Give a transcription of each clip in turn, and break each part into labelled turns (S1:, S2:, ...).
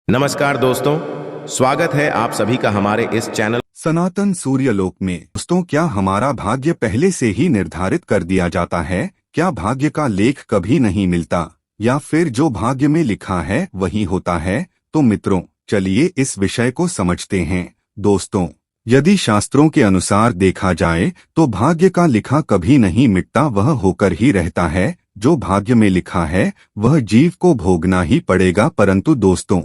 S1: नमस्कार दोस्तों, स्वागत है आप सभी का हमारे इस चैनल
S2: सनातन सूर्यलोक में। दोस्तों, क्या हमारा भाग्य पहले से ही निर्धारित कर दिया जाता है? क्या भाग्य का लेख कभी नहीं मिलता, या फिर जो भाग्य में लिखा है वही होता है? तो मित्रों, चलिए इस विषय को समझते हैं। दोस्तों, यदि शास्त्रों के अनुसार देखा जाए तो भाग्य का लिखा कभी नहीं मिटता, वह होकर ही रहता है। जो भाग्य में लिखा है वह जीव को भोगना ही पड़ेगा। परंतु दोस्तों,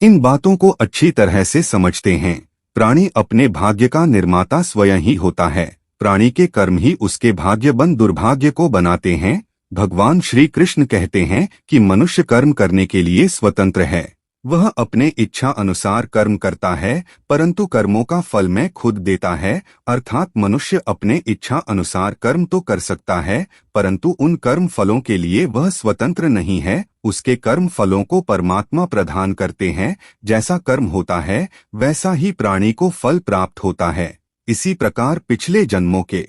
S2: इन बातों को अच्छी तरह से समझते हैं। प्राणी अपने भाग्य का निर्माता स्वयं ही होता है। प्राणी के कर्म ही उसके भाग्यबंद दुर्भाग्य को बनाते हैं। भगवान श्री कृष्ण कहते हैं कि मनुष्य कर्म करने के लिए स्वतंत्र है। वह अपने इच्छा अनुसार कर्म करता है, परंतु कर्मों का फल मैं खुद देता है। अर्थात मनुष्य अपने इच्छा अनुसार कर्म तो कर सकता है, परंतु उन कर्म फलों के लिए वह स्वतंत्र नहीं है। उसके कर्म फलों को परमात्मा प्रदान करते हैं। जैसा कर्म होता है वैसा ही प्राणी को फल प्राप्त होता है। इसी प्रकार पिछले जन्मों के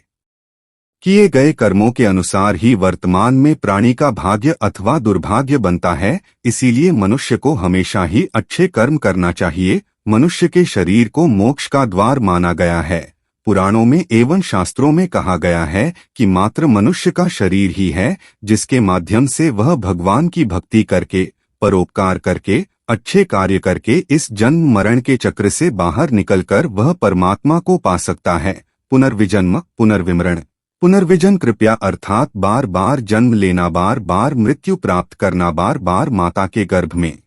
S2: किए गए कर्मों के अनुसार ही वर्तमान में प्राणी का भाग्य अथवा दुर्भाग्य बनता है। इसीलिए मनुष्य को हमेशा ही अच्छे कर्म करना चाहिए। मनुष्य के शरीर को मोक्ष का द्वार माना गया है। पुराणों में एवं शास्त्रों में कहा गया है कि मात्र मनुष्य का शरीर ही है जिसके माध्यम से वह भगवान की भक्ति करके, परोपकार करके, अच्छे कार्य करके इस जन्म मरण के चक्र से बाहर निकलकर वह परमात्मा को पा सकता है। पुनर्विजन्म, पुनर्विमरण, पुनर्विजन कृपया अर्थात बार बार जन्म लेना, बार बार मृत्यु प्राप्त करना, बार बार माता के गर्भ में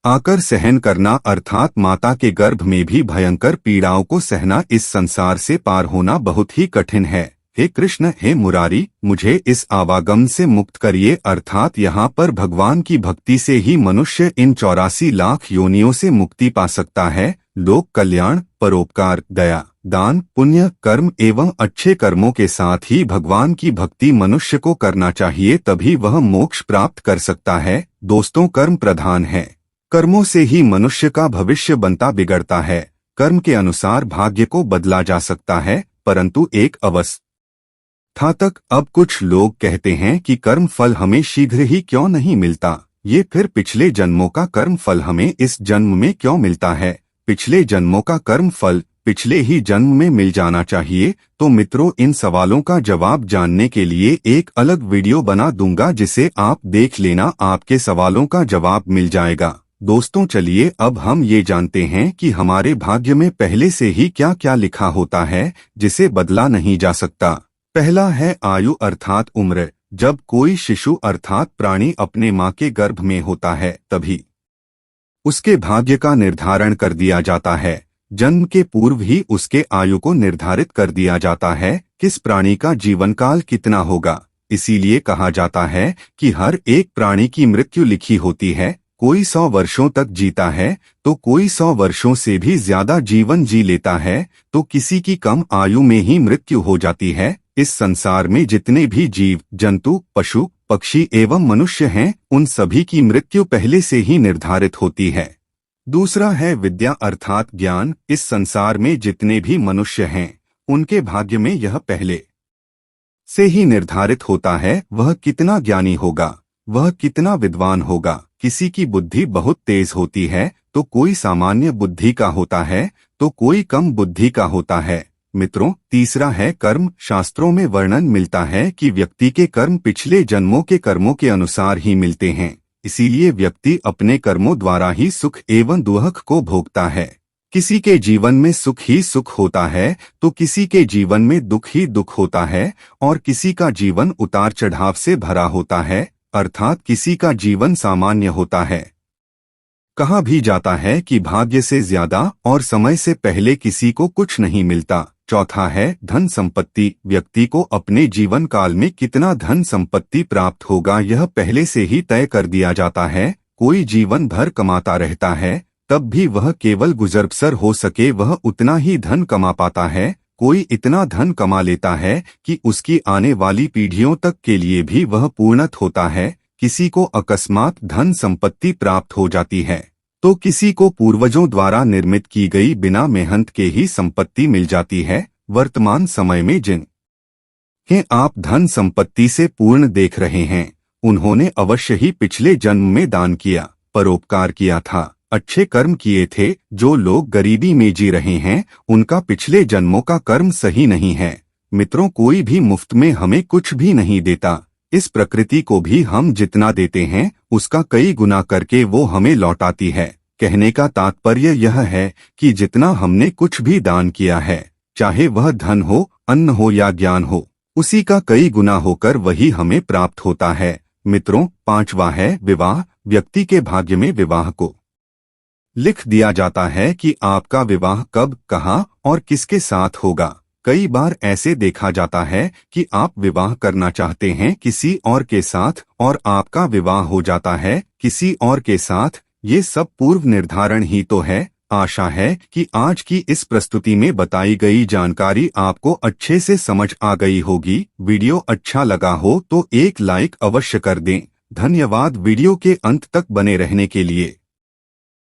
S2: आकर सहन करना, अर्थात माता के गर्भ में भी भयंकर पीड़ाओं को सहना। इस संसार से पार होना बहुत ही कठिन है। हे कृष्ण, हे मुरारी, मुझे इस आवागम से मुक्त करिए। अर्थात यहाँ पर भगवान की भक्ति से ही मनुष्य इन 84 लाख योनियों से मुक्ति पा सकता है। लोक कल्याण, परोपकार, दया, दान, पुण्य कर्म एवं अच्छे कर्मों के साथ ही भगवान की भक्ति मनुष्य को करना चाहिए, तभी वह मोक्ष प्राप्त कर सकता है। दोस्तों, कर्म प्रधान है। कर्मों से ही मनुष्य का भविष्य बनता बिगड़ता है। कर्म के अनुसार भाग्य को बदला जा सकता है, परंतु एक अवस्था तक। अब कुछ लोग कहते हैं कि कर्म फल हमें शीघ्र ही क्यों नहीं मिलता, ये फिर पिछले जन्मों का कर्म फल हमें इस जन्म में क्यों मिलता है? पिछले जन्मों का कर्म फल पिछले ही जन्म में मिल जाना चाहिए। तो मित्रों, इन सवालों का जवाब जानने के लिए एक अलग वीडियो बना दूंगा, जिसे आप देख लेना, आपके सवालों का जवाब मिल जाएगा। दोस्तों, चलिए अब हम ये जानते हैं कि हमारे भाग्य में पहले से ही क्या क्या लिखा होता है जिसे बदला नहीं जा सकता। पहला है आयु अर्थात उम्र। जब कोई शिशु अर्थात प्राणी अपने माँ के गर्भ में होता है तभी उसके भाग्य का निर्धारण कर दिया जाता है। जन्म के पूर्व ही उसके आयु को निर्धारित कर दिया जाता है, किस प्राणी का जीवन काल कितना होगा। इसीलिए कहा जाता है कि हर एक प्राणी की मृत्यु लिखी होती है। कोई 100 वर्षों तक जीता है तो कोई 100 वर्षों से भी ज्यादा जीवन जी लेता है, तो किसी की कम आयु में ही मृत्यु हो जाती है। इस संसार में जितने भी जीव जंतु, पशु पक्षी एवं मनुष्य हैं, उन सभी की मृत्यु पहले से ही निर्धारित होती है। दूसरा है विद्या अर्थात ज्ञान। इस संसार में जितने भी मनुष्य हैं उनके भाग्य में यह पहले से ही निर्धारित होता है। वह कितना ज्ञानी होगा, वह कितना विद्वान होगा। किसी की बुद्धि बहुत तेज होती है तो कोई सामान्य बुद्धि का होता है, तो कोई कम बुद्धि का होता है। मित्रों, तीसरा है कर्म। शास्त्रों में वर्णन मिलता है कि व्यक्ति के कर्म पिछले जन्मों के कर्मों के अनुसार ही मिलते हैं। इसीलिए व्यक्ति अपने कर्मों द्वारा ही सुख एवं दुख को भोगता है। किसी के जीवन में सुख ही सुख होता है तो किसी के जीवन में दुख ही दुख होता है, और किसी का जीवन उतार चढ़ाव से भरा होता है, अर्थात किसी का जीवन सामान्य होता है। कहा भी जाता है कि भाग्य से ज्यादा और समय से पहले किसी को कुछ नहीं मिलता। चौथा है धन संपत्ति। व्यक्ति को अपने जीवन काल में कितना धन संपत्ति प्राप्त होगा यह पहले से ही तय कर दिया जाता है। कोई जीवन भर कमाता रहता है तब भी वह केवल गुजरबसर हो सके वह उतना ही धन कमा पाता है। कोई इतना धन कमा लेता है कि उसकी आने वाली पीढ़ियों तक के लिए भी वह पूर्णत होता है। किसी को अकस्मात धन संपत्ति प्राप्त हो जाती है तो किसी को पूर्वजों द्वारा निर्मित की गई बिना मेहनत के ही संपत्ति मिल जाती है। वर्तमान समय में जिन्हें आप धन संपत्ति से पूर्ण देख रहे हैं, उन्होंने अवश्य ही पिछले जन्म में दान किया, परोपकार किया था, अच्छे कर्म किए थे। जो लोग गरीबी में जी रहे हैं उनका पिछले जन्मों का कर्म सही नहीं है। मित्रों, कोई भी मुफ्त में हमें कुछ भी नहीं देता। इस प्रकृति को भी हम जितना देते हैं उसका कई गुना करके वो हमें लौटाती है। कहने का तात्पर्य यह है कि जितना हमने कुछ भी दान किया है, चाहे वह धन हो, अन्न हो या ज्ञान हो, उसी का कई गुना होकर वही हमें प्राप्त होता है। मित्रों, 5वां है विवाह। व्यक्ति के भाग्य में विवाह को लिख दिया जाता है कि आपका विवाह कब, कहाँ और किसके साथ होगा। कई बार ऐसे देखा जाता है कि आप विवाह करना चाहते हैं किसी और के साथ और आपका विवाह हो जाता है किसी और के साथ। ये सब पूर्व निर्धारण ही तो है। आशा है कि आज की इस प्रस्तुति में बताई गई जानकारी आपको अच्छे से समझ आ गई होगी। वीडियो अच्छा लगा हो तो एक लाइक अवश्य कर दें। धन्यवाद वीडियो के अंत तक बने रहने के लिए।